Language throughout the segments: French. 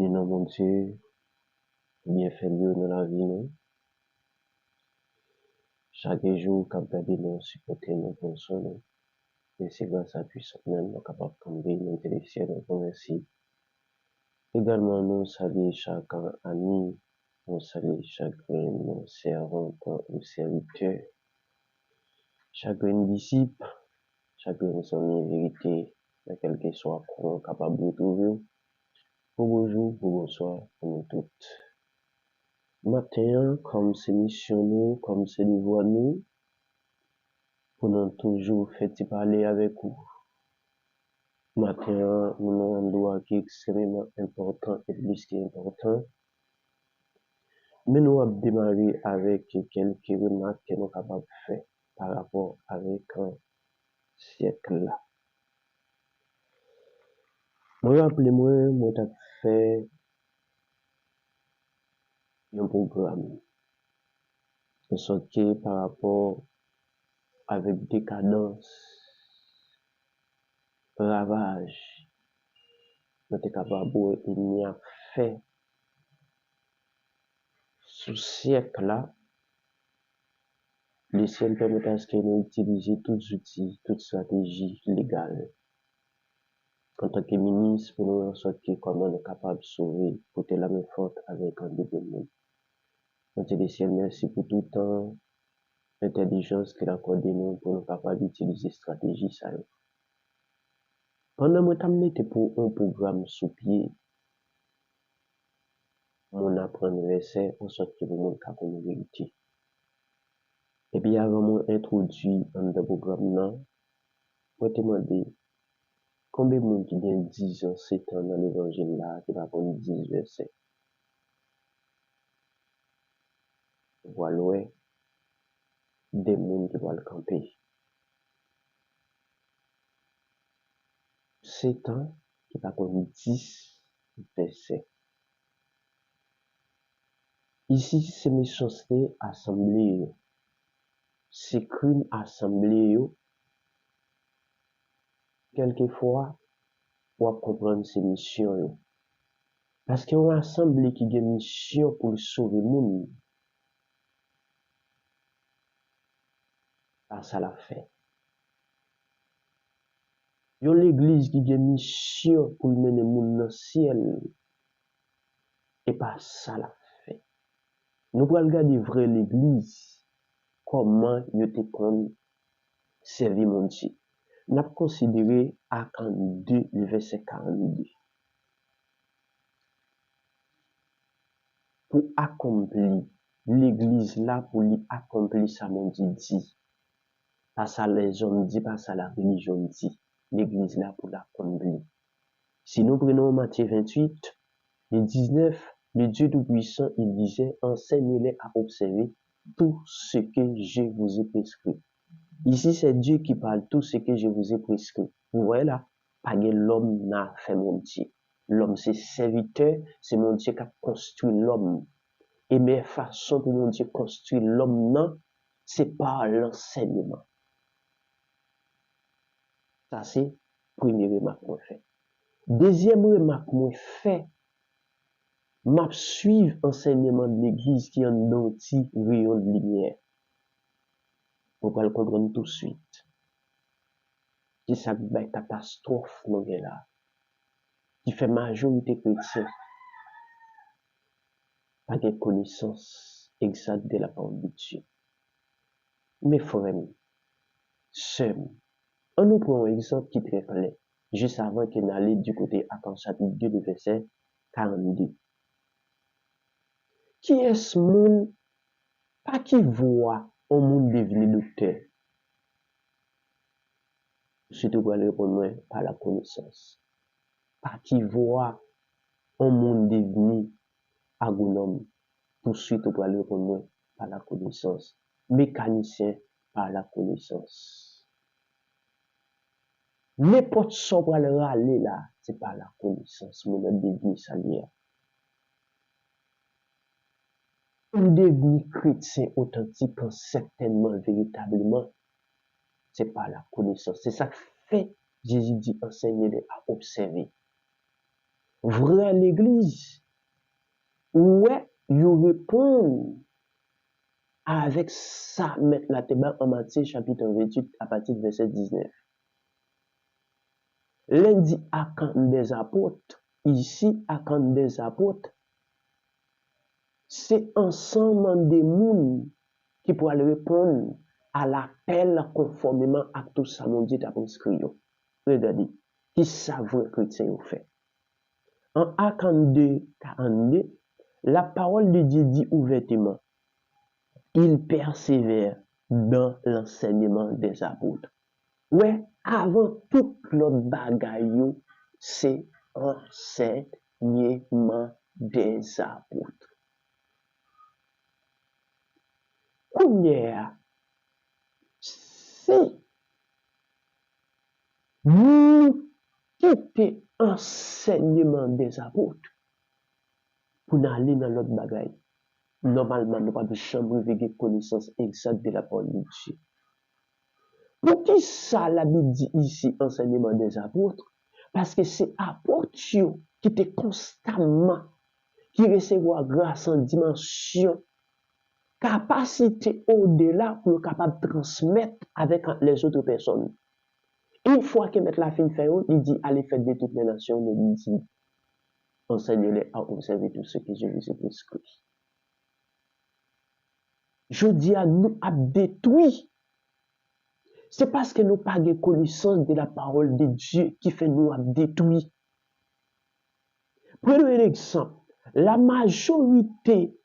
Bénis-nous, mon Dieu, bien fait Dieu dans la vie, nous. Chaque jour, quand tu nous supporter nous, pour nous. Et c'est grâce à puissance même, nous capables de camper, nous téléciens, nous remercie. Également, nous saluons chaque ami, nous saluons chaque nos servants ou serviteurs, chaque disciple, chaque ami vérité, quel que soit qu'on est capable de trouver. Pour bonjour, pour bonsoir, pour nous toutes. Matin, comme c'est mission nous, comme c'est devoir nous, pour nous toujours fait parler avec vous. Matin, nous avons un droit qui est extrêmement important et plus qu'important. Mais nous avons démarré avec quelques remarques que nous sommes capables de faire par rapport avec un siècle là. Moi, rappelez-moi, moi, j'ai fait un programme. De sorte que par rapport avec décadence, ravage, nous sommes capables de a fait sous siècle là, le ciel permet à ce que nous utilisions tous les outils, toutes stratégies légales. En tant que ministre, pour nous en sorte que comment nous sommes capables de sauver, porter la main forte avec un double monde. Nous te ciel, merci pour tout le temps, l'intelligence qu'il a accordé nous pour nous capables d'utiliser stratégie ça. Pendant que je mettais pour un programme sous pied, mon apprendre verset en sorte que vous monde capable de vérité. Et puis avant moi introduit dans le programme là, je te demander combien de monde qui gagne 10 ans, 7 ans dans l'évangile là, qui va prendre 10 versets. Voilà, des monde qui vont le camper. 7 ans, qui va prendre 10 versets. Ici, c'est méchanceté assemblée. C'est crime assemblée. Quelquefois, on va comprendre ces missions. Parce qu'il y a une assemblée qui a une mission pour sauver le monde. Pas ça la fait. Il y a l'église qui a une mission pour mener le monde dans le ciel. Et pas ça la fait. Nous pouvons regarder vrai l'église. Comment il te compte servir mon Dieu. Nous avons considéré à 42, le verset 42. Pour accomplir l'église là, pour lui accomplir ça, mon Dieu dit. Pas ça les hommes dit, pas ça la religion dit. L'église là pour l'accomplir. Si nous prenons Matthieu 28, le 19, le Dieu Tout-Puissant, il disait, enseignez-les à observer tout ce que je vous ai prescrit. Ici, c'est Dieu qui parle tout ce que je vous ai prescrit. Vous voyez là, pas que l'homme n'a fait mon Dieu. L'homme, c'est serviteur, c'est mon Dieu qui a construit l'homme. Et mes façons pour mon Dieu construire l'homme, non, c'est par l'enseignement. Ça, c'est première remarque qu'on fait. Deuxième remarque qu'on fait, m'a suivre enseignement de l'église qui est un outil rayon de lumière. On va le comprendre tout de suite. C'est ça qui est catastrophe, mon gars là. Qui fait majorité chrétienne. Pas de connaissance exacte de la parole de Dieu. Mes frères, sœurs, on nous prend un exemple qui est très clair. Juste avant qu'il n'allait du côté Acts chapitre 2, le verset 42. Qui est ce monde, pas qui voit un monde devenir docteur? Je te dois répondre par la connaissance. Pas qui voit un monde devenir agronome. Tout de suite, tu dois répondre par la connaissance. Mécanicien par la connaissance. N'importe ce qu'on va aller là, c'est par la connaissance. Mon devenir salière. Un devenir chrétien authentique, certainement, véritablement, c'est par la connaissance. C'est ça que fait Jésus dit enseigner à observer. Vraie l'église. Ouais, ils répondent avec ça, mettre la théma en Matthieu chapitre 28 à partir du verset 19. Lundi à camp des apôtres, ici à camp des apôtres, c'est ensemble des mondes qui pourraient répondre à l'appel conformément à tout ça, mon Dieu t'a prescrit. Regardez, qui savent chrétien au fait. En Acte 2, 42, la parole de Dieu dit ouvertement, il persévère dans l'enseignement des apôtres. Ouais, avant toute l'autre bagaille, c'est enseignement des apôtres. Première, si nous quittons enseignement des apôtres pour aller dans l'autre bagaille, normalement, nous pas de chambre avec connaissance exacte de la parole de Dieu. Pour qui ça, la Bible dit ici, enseignement des apôtres? Parce que c'est apôtres qui étaient constamment, qui recevoir grâce en dimension, capacité au-delà pour être capable de transmettre avec les autres personnes. Une fois que mettre la fin fait, il dit, allez faire de toutes les nations, il dit, enseignez-les à observer tout ce que je vous ai prescrit. Je dis à nous, à détruire. C'est parce que nous n'avons pas de connaissance de la parole de Dieu qui fait nous détruire. Prenons un exemple. La majorité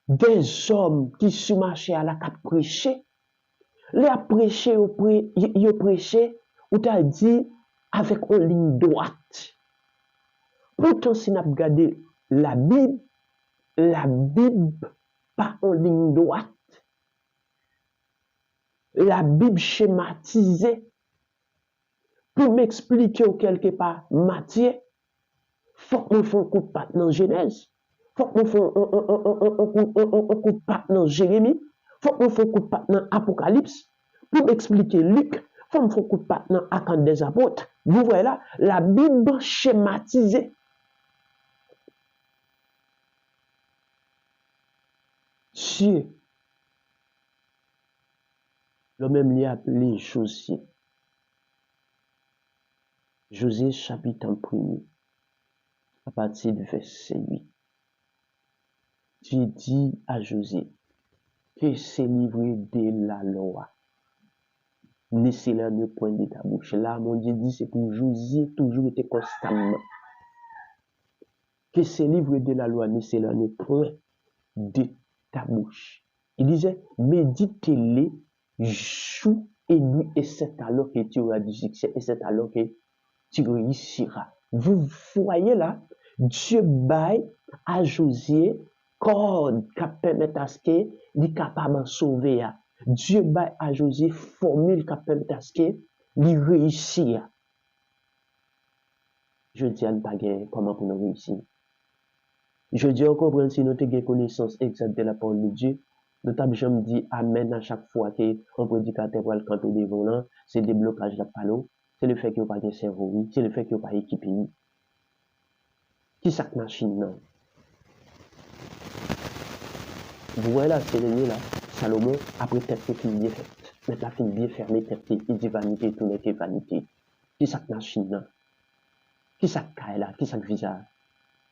des hommes qui sont marchés à la cap prêcher, les prêcher, ils prêché, ou t'as dit avec une ligne droite. Pourtant, si nous regardons la Bible pas en ligne droite. La Bible schématisée pour m'expliquer quelque part matière, faut qu'on fasse un coup de patte dans Genèse, faut qu'on fasse un coup de patte dans Jérémie, faut qu'on fasse un coup de patte dans Apocalypse, pour m'expliquer Luc, faut qu'on fasse un coup de patte dans Actes des apôtres. Vous voyez là, la Bible schématisée. Dieu, le même lien appelé Josué. Josué chapitre 1er, à partir du verset 8. Dieu dit à Josué que c'est livré de la loi. Ne cela ne point de ta bouche. Là, mon Dieu dit, c'est pour Josué toujours été constamment. Que c'est livré de la loi, ne cela ne point de ta bouche. Il disait, médite-les jour et nuit, et c'est alors que tu auras du succès, et c'est alors que tu réussiras. Vous voyez là, Dieu baille à Josué code qui permet à ce qu'il est capable de sauver. Dieu baille à Josué formule qui permet à ce qu'il réussisse. Je dis à ne pas comment pour nous réussir. Je dis on comprend si nous avons connaissance exacte de la parole de Dieu. Nous avons jamais dit amen à chaque fois qu'un prédicateur va le camper devant là, c'est des blocages de panneau, c'est le fait qu'il n'y a pas de cerveau, c'est le fait qu'il n'y a pas d'équipe. Qui cette machine là? Vous voyez là, c'est le là, Salomon, après tête qui bien faite, mettre la fin bien fermée, tête, il dit vanité, tout n'est que vanité. Qui cette machine là? Qui cette caille là? Qui cette visage?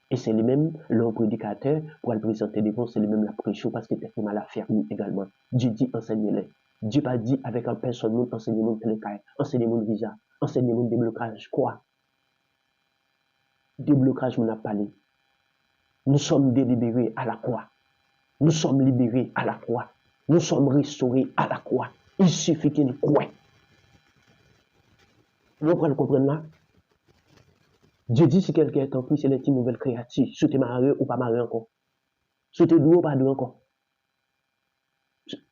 Et c'est lui-même, le prédicateur, pour le présenter devant, c'est lui-même la prêche, parce que t'es mal affermi également. Dieu dit, enseignez-les. Dieu pas dit avec un personne, enseignez-moi le caille, enseignez-moi le visa, enseignez-moi le déblocage. Quoi? Déblocage, on a parlé. Nous sommes délibérés à la croix. Nous sommes libérés à la croix. Nous sommes restaurés à la croix. Il suffit qu'il croie. Vous pouvez le comprendre là? Dieu dit si quelqu'un est en Christ, c'est une nouvelle créature. Si tu es marié ou pas marié encore. Si tu es doué ou pas doué encore.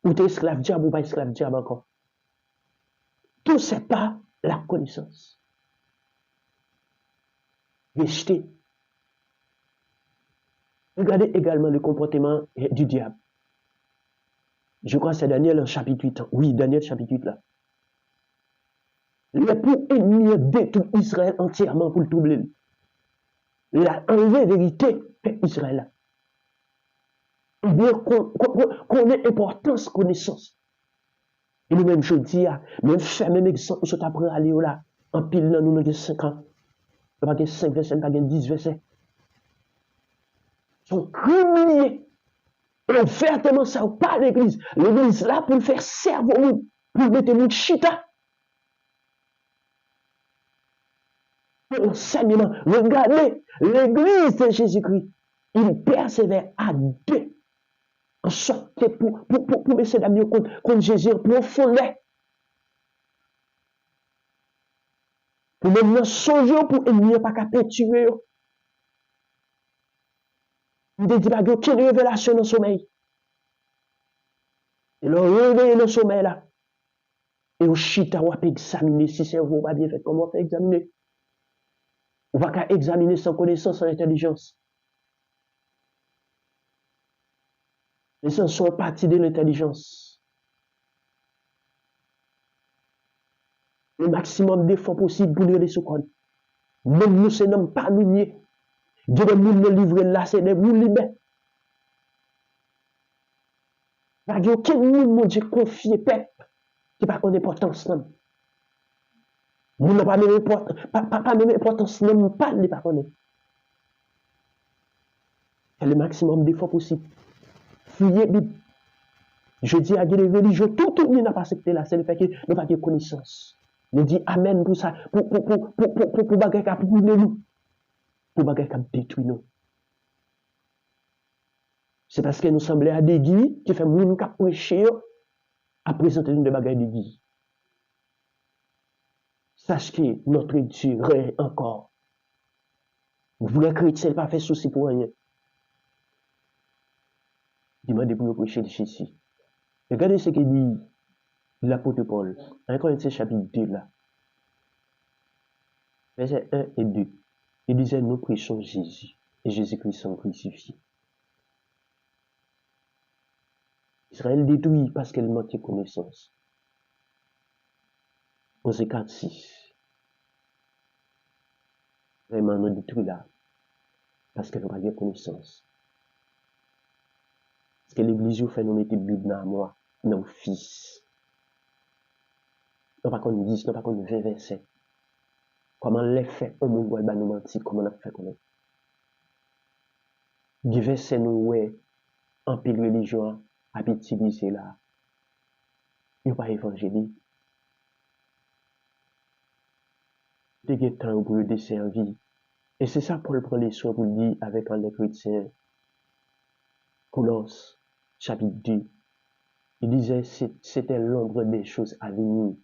Ou tu es esclave diable ou pas esclave diable encore. Tout c'est pas la connaissance. Rejeter. Regardez également le comportement du diable. Je crois que c'est Daniel chapitre 8. Oui, Daniel chapitre 8 là. Les pour ennemi détruit Israël entièrement pour le troubler. la enlevé vérité, peuple Israël. Ou bien qu'on ait importance, connaissance. Et nous-mêmes, je dis, même faire même exemple, je t'apprends à aller là, en pile, là, nous avons 5 ans. Nous avons 5 versets, nous avons 10 versets. Ils sont criminels. Et ouvertement, ça pas l'église. L'église là pour faire servir, pour mettre nous chita. Pour l'enseignement. Regardez, l'église de Jésus-Christ, il persévère à deux. En sorte pour essayer d'amener contre Jésus en profondeur. Pour maintenant songer pour ennemi pas qu'à tuer. Il ne dit pas qu'il n'y a aucune révélation dans le sommeil. Et le réveiller le sommeil là. Et au chita, on va examiner si c'est vous pas bien fait. Comment on fait examiner? On va qu'à examiner sans connaissance, sans intelligence. Les sens sont partie de l'intelligence. Le maximum d'efforts possible pour les soukoun. Même nous, c'est non pas nous nier. Dieu de nous livrer là, c'est des nous libres. Il n'y a aucun monde, mon Dieu, confié, peuple, qui n'a pas d'importance. Nous n'avons pas même importance, non, pas de pas connaître. C'est le maximum d'efforts possible. Fouiller Bible. Je dis à Dieu, les religions, tout le monde n'a pas accepté là, c'est le fait que nous n'avons pas de connaissance. Nous dit Amen pour ça, pour bagay ka pour nous, pour bagay ka détruire nous. C'est parce que nous semblons à des guides qui fait moun ka prêcher à présenter nous de bagay de guides. Sache que notre Dieu règne encore. Vous les chrétiens, pas fait souci pour rien. Demandez pour nous prêcher de Jésus. Regardez ce que dit l'apôtre Paul. 1 Corinthiens chapitre 2 là. Versets 1 et 2. Il disait, nous prêchons Jésus et Jésus-Christ sont crucifiés. Israël détruit parce qu'elle manque de connaissance. 11 4, 6. Vraiment, nous détruit là parce qu'elle n'a pas de connaissance. Parce que l'église vous fait nous mettre Bible dans moi, nos fils. Nous pas qu'on 10, nous pas qu'on 20 versets. Comment les fait au monde va nous mentir, comment on a fait connaître. Des versets nous ouais en pile religion à utiliser là. Il n'y a pas évangélique. Il y a temps pour le desservir. Et c'est ça Paul prend les soins pour dire avec les chrétiens. Colosse, chapitre 2. Il disait c'était l'ombre des choses à venir.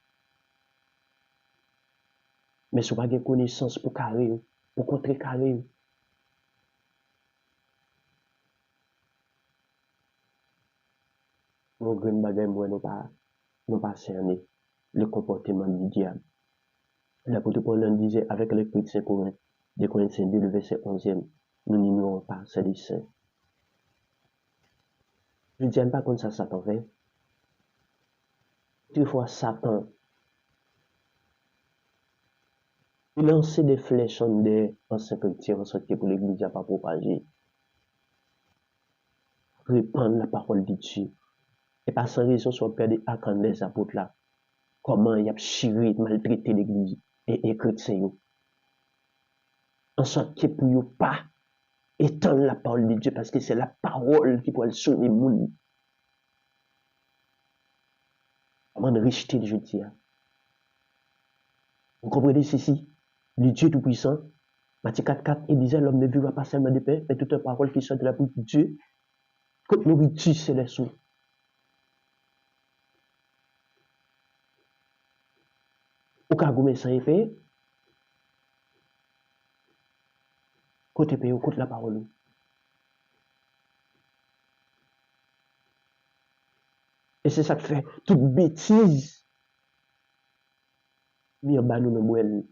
Mais si vous n'avez pas de connaissance pour carrer, pour contrecarrer. Nous avons bagay moi nous pas cerner le comportement du diable. L'apôtre Paul disait avec les chrétiens Corinthiens, de Corinthiens 2, le verset 11e, nous n'ignorons pas, c'est les saints. Je ne dis pas comme ça Satan fait. Des fois Satan, il lance des flèches en des anciens chrétiens en sorte que pour l'église n'a pas propagé. Répandre la parole de Dieu. Et pas sans raison sur père des actes des apôtres là. Comment il a chiré, maltraité l'église et chrétiens. En sorte que pour ne pas étendre la parole de Dieu parce que c'est la parole qui peut sauver le monde. Comment de richté de jeudi. Vous comprenez ceci? Le Dieu Tout-Puissant, Matthieu 4,4, il disait l'homme ne vivra pas seulement de pain, mais toute parole qui sort de la bouche de Dieu. Comme nourriture, c'est les sous. Au cas où ça est fait, côté pays, côté la parole. Et c'est ça qui fait toute bêtise. Mais en bas, nous ne moelle.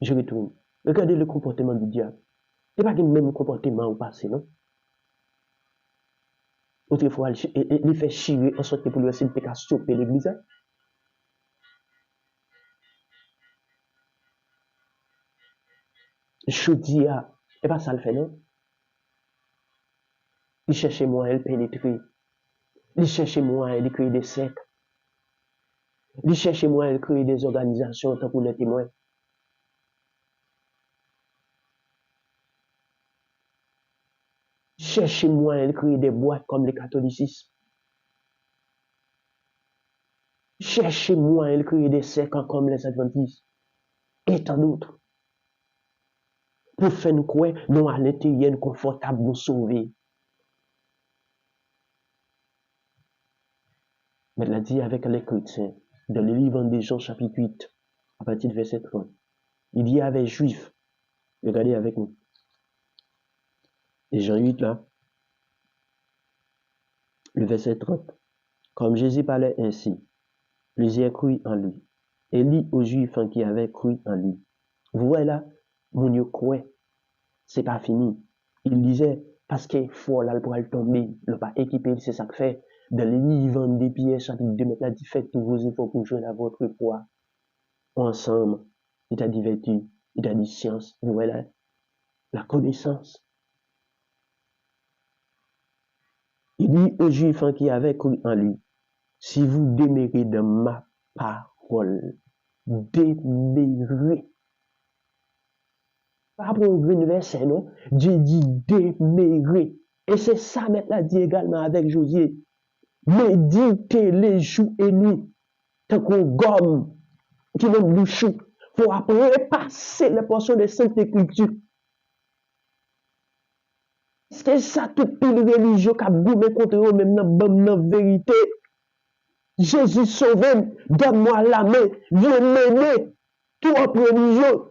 Je retourne. Regardez le comportement du diable. Ce n'est pas le même comportement au passé, non? Autrefois, il fait chier en sorte que pour lui essayer de stopper l'église. Je dis, et pas ça le fait, non? Il cherche moyen de pénétrer. Il cherche moyen de créer des sectes. Il cherche moyen de créer des organisations tant qu'on est témoin. Il cherche moyen de créer des boîtes comme le catholicisme. Il cherche moyen de créer des sectes comme les adventistes. Et tant d'autres. Pour faire nous croire, nous à l'intérieur confortable, nous sauver. Mais il a dit avec les chrétiens, dans le livre des Jean chapitre 8, à partir du verset 30, il dit avec les juifs, regardez avec nous, et Jean 8 là, le verset 30, comme Jésus parlait ainsi, plusieurs cru en lui, et dit aux juifs qui avaient cru en lui, vous voyez là, mon Dieu croit, c'est pas fini. Il disait, parce qu'il faut là pour aller tomber, le pas équipé, c'est ça que fait. Dans le livre des Pierre, chapitre 2, maintenant, dit, faites tous vos efforts pour jouer à votre foi. Ensemble, il t'a dit vertu, il t'a dit science, vous voyez là, la connaissance. Il dit aux Juifs qui avaient cru en lui, si vous demeurez dans ma parole, demeurez. Pas pour un verset, non? Dieu dit demeurez. Et c'est ça maintenant dit également avec Josué. Méditez les jours et nuits, tant qu'on gomme, qui même bouchou, pour après passer les portions des Saintes Écritures. Est-ce que ça tout pile religieux qui a goumé contre eux, même dans la vérité? Jésus sauve, donne-moi la main, viens m'aimer, tout en religieux.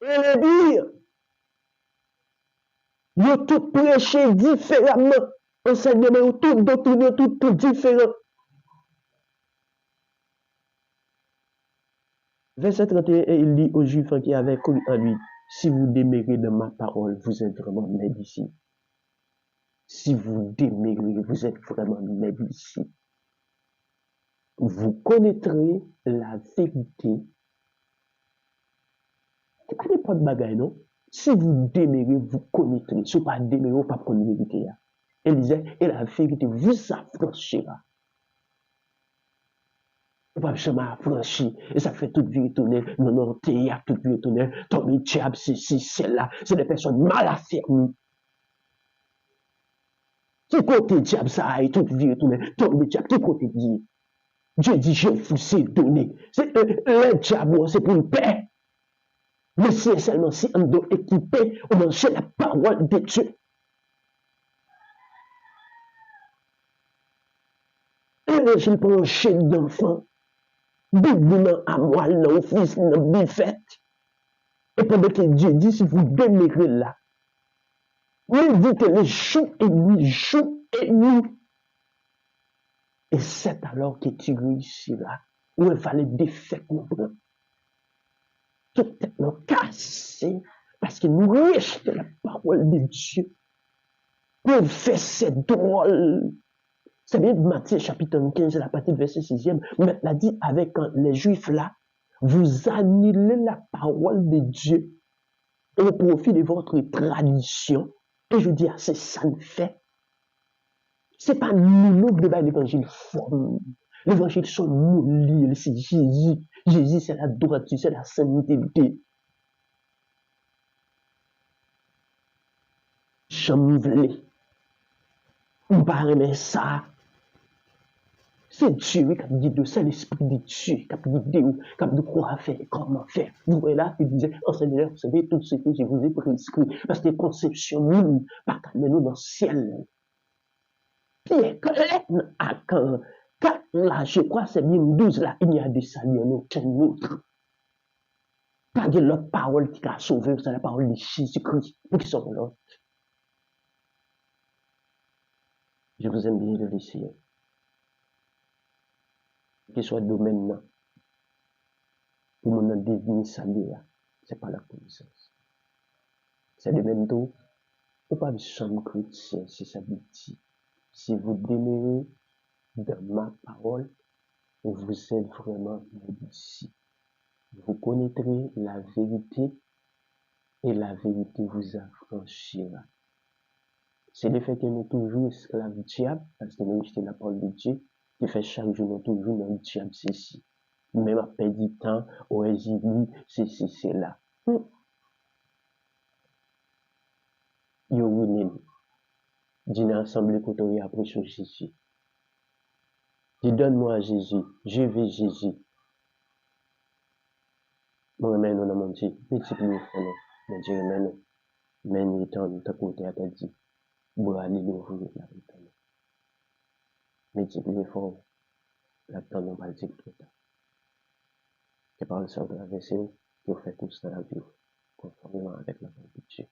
Et le dire, ils ont tout prêché différemment. Enseignement, tout doctrine, tout différent. Verset 31, il dit aux Juifs qui avaient cru en lui, si vous demeurez dans ma parole, vous êtes vraiment mes disciples. Si vous demeurez, vous êtes vraiment mes disciples. Vous connaîtrez la vérité. C'est pas n'importe bagaille, non? Si vous demeurez, vous connaîtrez. Si vous ne demeurez, vous ne pas connaître la vérité. Elle disait, et la vérité vous affranchira. Vous ne pouvez jamais affranchir. Et ça fait toute vie tourner. Non, non, théâtre, toute vie tourner. Tommy Diable, c'est là. C'est des personnes mal affermies. Qui côté diable ça aille, toute vie tourner. Tommy Diable, qui côté Dieu? Dieu dit, je vous ai donné. C'est le diable, c'est pour une paix. Mais c'est seulement si on doit équiper, on mange la parole de Dieu. L'évangile pour un chef d'enfant, bébé à moelle, dans fils, dans bifette. Et pendant que Dieu dit, si vous demeurez là, méditez les jours et nuits, jours et nuits. Et c'est alors que tu réussiras. Où il fallait défaire comprendre. Tout est cassé. Parce que nous rejetons la parole de Dieu. Pour faire cette drôle. C'est bien Matthieu chapitre 15, la partie verset 6e. Mais l'a dit avec les Juifs là, vous annulez la parole de Dieu au profit de votre tradition. Et je dis, c'est ça le fait. C'est pas nous qui devons l'évangile forme. L'évangile sont nous lire, c'est Jésus. Jésus, c'est la droiture, c'est la sainteté. J'aime v'lé. On parle de ça. C'est Dieu qui a dit, c'est l'Esprit de Dieu qui a dit, qui a dit quoi faire, comment faire. Vous voyez là, il disait, enseigneur, vous savez, tout ce que je vous ai prescrit, parce que conception, nous, pas calmer nous dans le ciel. Pierre, clair, à quand, là, je crois, c'est bien 12 là, il y a des saluts en aucun autre. Pas de l'autre parole qui a sauvé, c'est la parole de Jésus-Christ, pour qui sont là. Je vous aime bien de ici. Qu'il soit domaine, pour mon devenir salué, c'est pas la connaissance. C'est de même tout. Ou pas de chambre chrétien, c'est ça dit. Si vous demeurez dans ma parole, vous êtes vraiment mes disciples. vous connaîtrez la vérité et la vérité vous affranchira. C'est le fait que nous toujours esclaves du diable, parce que nous c'est la parole de Dieu, qui fait chaque jour nous toujours dans le diable ceci. Même après du temps, ouais, j'ai vu ceci, c'est là. Yo, oui, d'une assemblée côté après sur Jésus. Dis donne-moi Jésus, je veux Jésus. Moi, maintenant, dans mon Dieu, multiplie le frère, mon Dieu, maintenant, mais étant de côté à ta dit, pour aller l'ouvrir la vérité. Multiplie le frère, la temps non pas dire tout le temps. Que par le sang de la vaisselle, que vous faites tout ça la vie, conformément avec la volonté de Dieu.